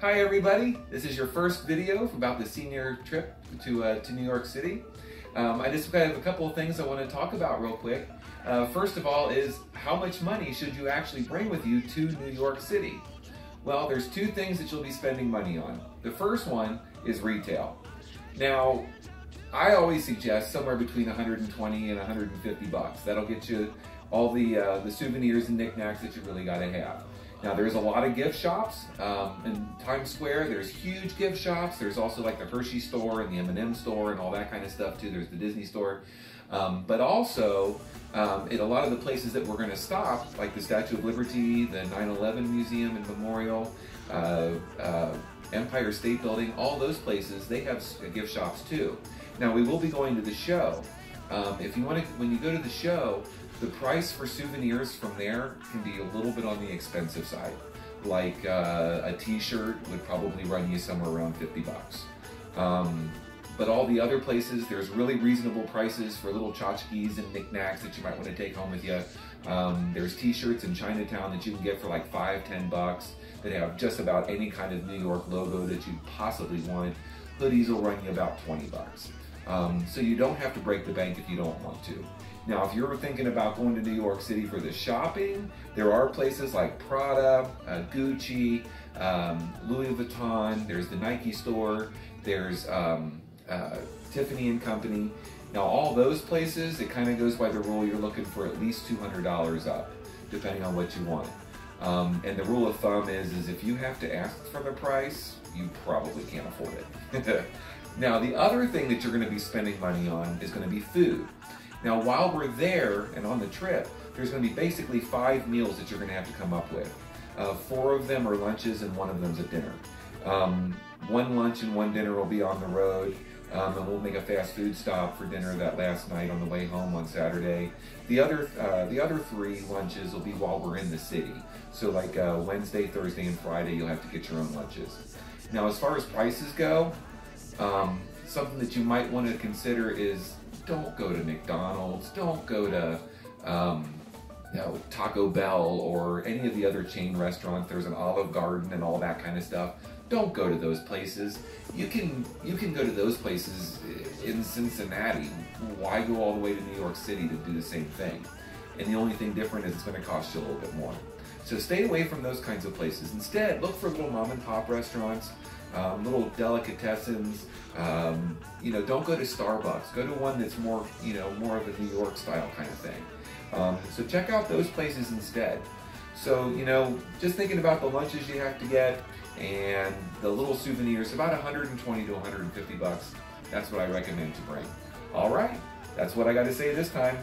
Hi everybody, this is your first video about the senior trip to New York City. I just have a couple of things I want to talk about real quick. First of all is how much money should you actually bring with you to New York City? Well, there's two things that you'll be spending money on. The first one is retail. Now, I always suggest somewhere between 120 and 150 bucks. That'll get you all the souvenirs and knickknacks that you really gotta have. Now there's a lot of gift shops in Times Square. There's huge gift shops. There's also like the Hershey store and the M&M store and all that kind of stuff too. There's the Disney store. But also in a lot of the places that we're gonna stop, like the Statue of Liberty, the 9/11 Museum and Memorial, Empire State Building, all those places, they have gift shops too. Now we will be going to the show. If you want to, when you go to the show, the price for souvenirs from there can be a little bit on the expensive side. Like a t-shirt would probably run you somewhere around 50 bucks. But all the other places, there's really reasonable prices for little tchotchkes and knickknacks that you might want to take home with you. There's t-shirts in Chinatown that you can get for like 5–10 bucks that have just about any kind of New York logo that you possibly want. Hoodies will run you about 20 bucks. So you don't have to break the bank if you don't want to. Now, if you're thinking about going to New York City for the shopping, there are places like Prada, Gucci, Louis Vuitton, there's the Nike store, there's Tiffany & Company. Now, all those places, it kind of goes by the rule you're looking for at least $200 up, depending on what you want. And the rule of thumb is if you have to ask for the price, you probably can't afford it. Now, the other thing that you're going to be spending money on is going to be food. Now, while we're there and on the trip, there's going to be basically 5 meals that you're going to have to come up with. 4 of them are lunches and 1 of them's a dinner. 1 lunch and 1 dinner will be on the road, and we'll make a fast food stop for dinner that last night on the way home on Saturday. The other 3 lunches will be while we're in the city. So like Wednesday, Thursday, and Friday, you'll have to get your own lunches. Now, as far as prices go, something that you might want to consider is don't go to McDonald's, don't go to Taco Bell or any of the other chain restaurants. There's an Olive Garden and all that kind of stuff. Don't go to those places. You can go to those places in Cincinnati. Why go all the way to New York City to do the same thing? And the only thing different is it's going to cost you a little bit more. So stay away from those kinds of places. Instead, look for little mom and pop restaurants, little delicatessens. Don't go to Starbucks. Go to one that's more, more of a New York style kind of thing. So check out those places instead. So, just thinking about the lunches you have to get and the little souvenirs, about 120 to 150 bucks. That's what I recommend to bring. All right, that's what I got to say this time.